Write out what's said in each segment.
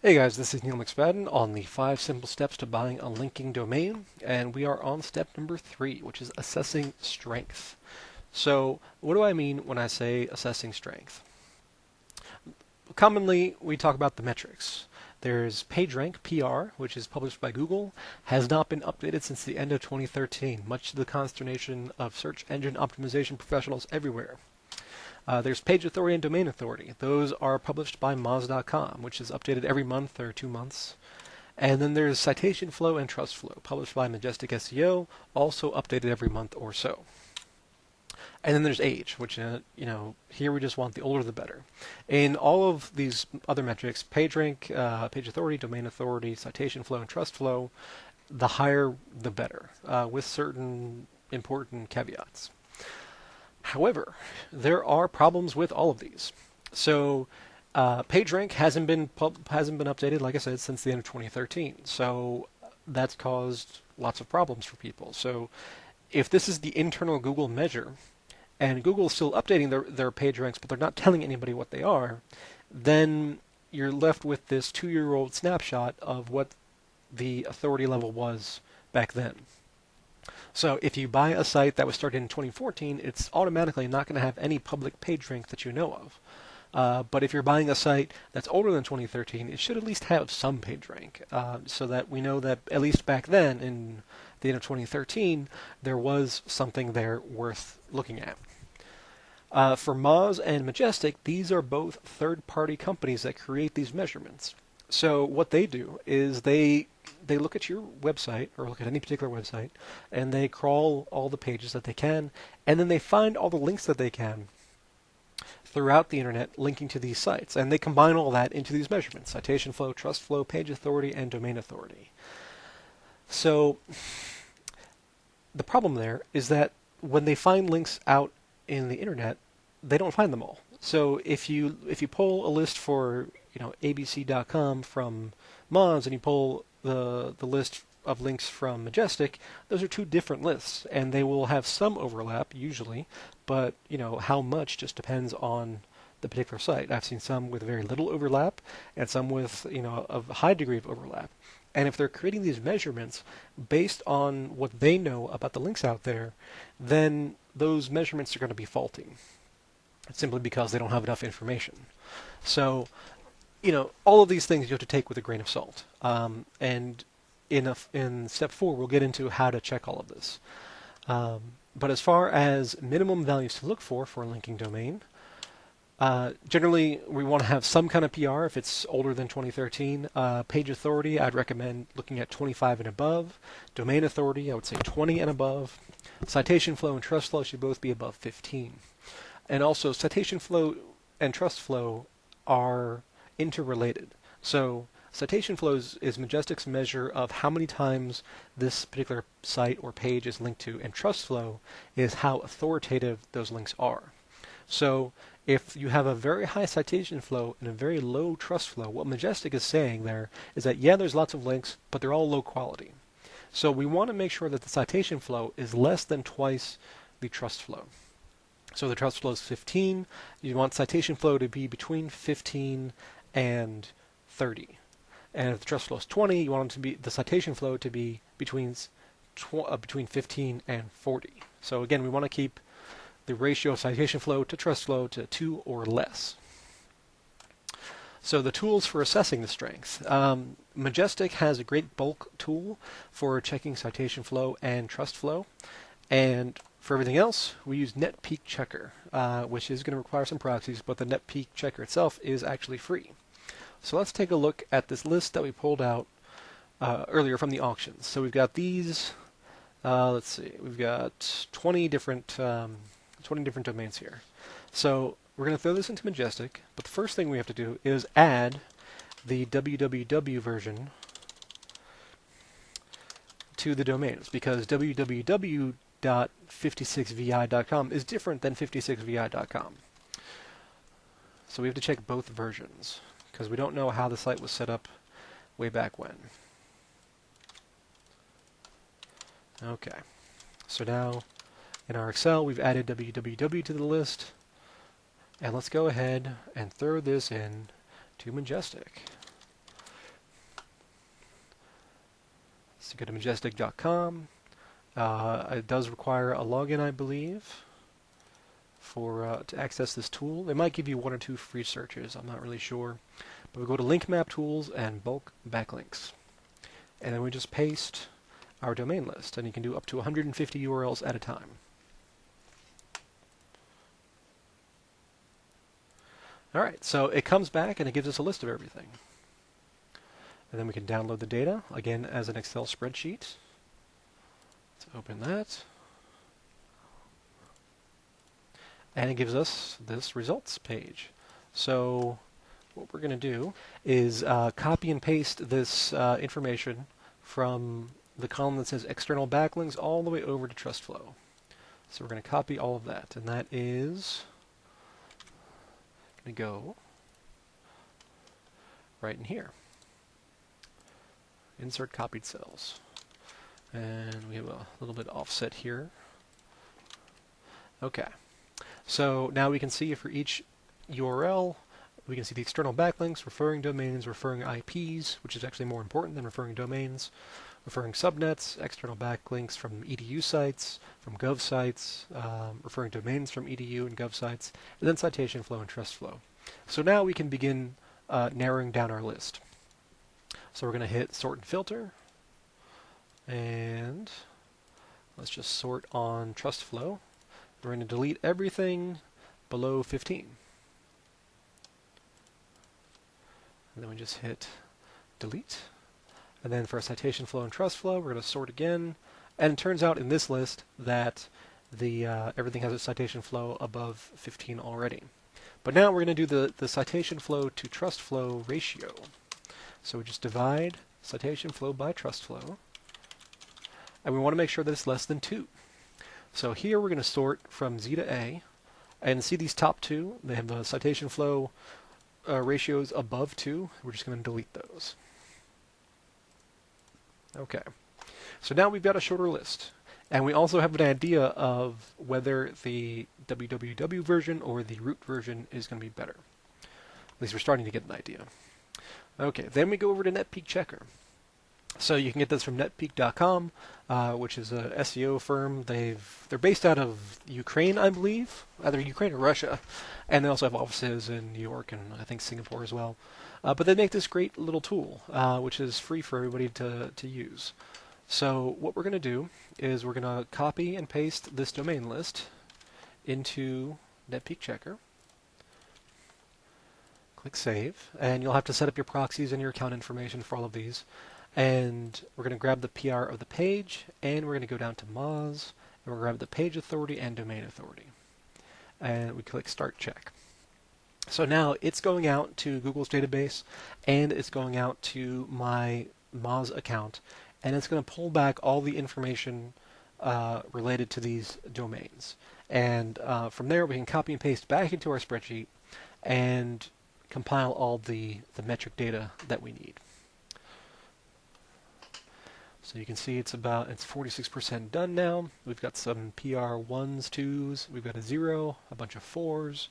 Hey guys, this is Neil McSpadden on the 5 simple steps to buying a linking domain, and we are on step number 3, which is assessing strength. So, what do I mean when I say assessing strength? Commonly, we talk about the metrics. There's PageRank, PR, which is published by Google, has not been updated since the end of 2013, much to the consternation of search engine optimization professionals everywhere. There's Page Authority and Domain Authority. Those are published by Moz.com, which is updated every month or 2 months. And then there's Citation Flow and Trust Flow, published by Majestic SEO, also updated every month or so. And then there's age, which, here we just want the older the better. In all of these other metrics, PageRank, Page Authority, Domain Authority, Citation Flow, and Trust Flow, the higher the better, with certain important caveats. However, there are problems with all of these. So, PageRank hasn't been updated, like I said, since the end of 2013. So that's caused lots of problems for people. So if this is the internal Google measure, and Google's still updating their page ranks, but they're not telling anybody what they are, then you're left with this 2-year-old snapshot of what the authority level was back then. So if you buy a site that was started in 2014, it's automatically not going to have any public page rank that you know of. But if you're buying a site that's older than 2013, it should at least have some page rank, so that we know that at least back then, in the end of 2013, there was something there worth looking at. For Moz and Majestic, these are both third-party companies that create these measurements. So what they do is they look at your website or look at any particular website, and they crawl all the pages that they can, and then they find all the links that they can throughout the internet linking to these sites, and they combine all that into these measurements: citation flow, trust flow, page authority, and domain authority. So the problem there is that when they find links out in the internet, they don't find them all. So if you pull a list for abc.com from Moz, and you pull the list of links from Majestic, those are two different lists, and they will have some overlap usually, but how much just depends on the particular site. I've seen some with very little overlap, and some with a high degree of overlap. And if they're creating these measurements based on what they know about the links out there, then those measurements are going to be faulty, simply because they don't have enough information. So, all of these things you have to take with a grain of salt. And in step 4, we'll get into how to check all of this. But as far as minimum values to look for a linking domain, generally we want to have some kind of PR if it's older than 2013. Page authority, I'd recommend looking at 25 and above. Domain authority, I would say 20 and above. Citation flow and trust flow should both be above 15. And also, citation flow and trust flow are interrelated. So citation flow is Majestic's measure of how many times this particular site or page is linked to, and trust flow is how authoritative those links are. So if you have a very high citation flow and a very low trust flow, what Majestic is saying there is that, yeah, there's lots of links, but they're all low quality. So we want to make sure that the citation flow is less than twice the trust flow. So the trust flow is 15. You want citation flow to be between 15 and 30. And if the trust flow is 20, you want the citation flow to be between 15 and 40. So again, we want to keep the ratio of citation flow to trust flow to 2 or less. So the tools for assessing the strength. Majestic has a great bulk tool for checking citation flow and trust flow. And for everything else, we use NetPeak Checker, which is going to require some proxies, but the NetPeak Checker itself is actually free. So let's take a look at this list that we pulled out earlier from the auctions. So we've got these. Let's see, we've got 20 different domains here. So we're going to throw this into Majestic, but the first thing we have to do is add the www version to the domains, because www.56vi.com is different than 56vi.com. So we have to check both versions, because we don't know how the site was set up way back when. Okay, so now in our Excel we've added www to the list, and let's go ahead and throw this in to Majestic. So go to majestic.com. It does require a login, I believe, for to access this tool. They might give you 1 or 2 free searches. I'm not really sure. But we go to Link Map Tools and Bulk Backlinks. And then we just paste our domain list. And you can do up to 150 URLs at a time. Alright, so it comes back and it gives us a list of everything. And then we can download the data, again, as an Excel spreadsheet. Let's open that. And it gives us this results page. So what we're going to do is copy and paste this information from the column that says external backlinks all the way over to TrustFlow. So we're going to copy all of that, and that is going to go right in here. Insert copied cells. And we have a little bit offset here. Okay. So now we can see for each URL, we can see the external backlinks, referring domains, referring IPs, which is actually more important than referring domains, referring subnets, external backlinks from EDU sites, from Gov sites, referring domains from EDU and Gov sites, and then citation flow and TrustFlow. So now we can begin narrowing down our list. So we're going to hit sort and filter, and let's just sort on TrustFlow. We're going to delete everything below 15. And then we just hit delete. And then for citation flow and TrustFlow, we're going to sort again. And it turns out in this list that everything has a citation flow above 15 already. But now we're going to do the citation flow to TrustFlow ratio. So we just divide citation flow by TrustFlow. And we want to make sure that it's less than 2. So here we're going to sort from Z to A, and see these top 2, they have the citation flow ratios above 2. We're just going to delete those. Okay, so now we've got a shorter list, and we also have an idea of whether the www version or the root version is going to be better. At least we're starting to get an idea. Okay, then we go over to NetPeak Checker. So you can get this from netpeak.com, which is a SEO firm. They're based out of Ukraine, I believe, either Ukraine or Russia, and they also have offices in New York and I think Singapore as well. But they make this great little tool, which is free for everybody to use. So what we're going to do is we're going to copy and paste this domain list into NetPeak Checker. Click Save, and you'll have to set up your proxies and your account information for all of these. And we're going to grab the PR of the page, and we're going to go down to Moz, and we're going to grab the page authority and domain authority. And we click Start Check. So now it's going out to Google's database, and it's going out to my Moz account, and it's going to pull back all the information related to these domains. And from there, we can copy and paste back into our spreadsheet and compile all the metric data that we need. So you can see it's 46% done now. We've got some PR 1s, 2s, we've got a 0, a bunch of 4s.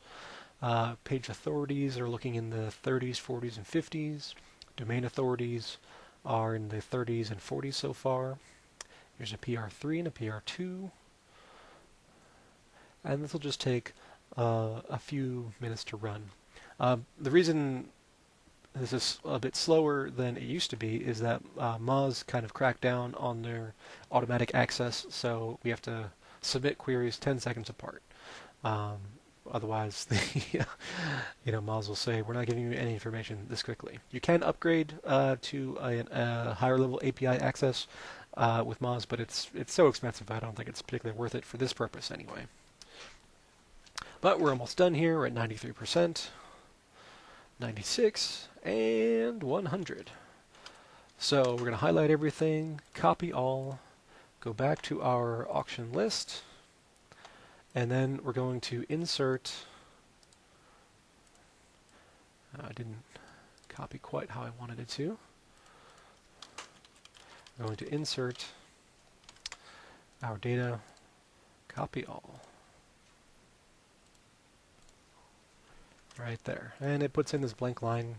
Page authorities are looking in the 30s, 40s, and 50s. Domain authorities are in the 30s and 40s so far. Here's a PR3 and a PR2. And this will just take a few minutes to run. The reason this is a bit slower than it used to be is that Moz kind of cracked down on their automatic access, so we have to submit queries 10 seconds apart. Otherwise, Moz will say, we're not giving you any information this quickly. You can upgrade to a higher level API access with Moz, but it's so expensive I don't think it's particularly worth it for this purpose anyway. But we're almost done here. We're at 93%. 96, and 100. So we're going to highlight everything, copy all, go back to our auction list, and then we're going to insert, I didn't copy quite how I wanted it to. I'm going to insert our data, copy all. Right there. And it puts in this blank line.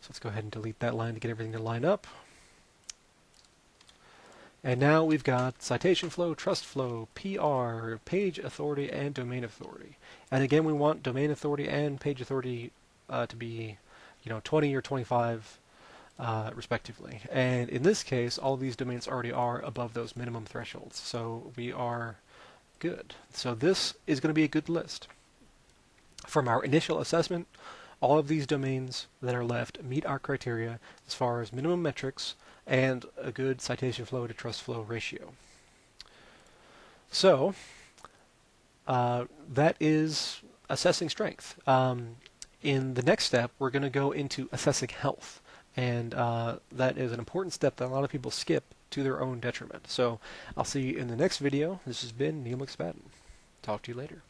So let's go ahead and delete that line to get everything to line up. And now we've got citation flow, trust flow, PR, page authority, and domain authority. And again, we want domain authority and page authority to be, 20 or 25 respectively. And in this case, all of these domains already are above those minimum thresholds, so we are good. So this is going to be a good list. From our initial assessment, all of these domains that are left meet our criteria as far as minimum metrics and a good citation flow to trust flow ratio. So that is assessing strength. In the next step, we're going to go into assessing health. And that is an important step that a lot of people skip to their own detriment. So I'll see you in the next video. This has been Neil McSpadden. Talk to you later.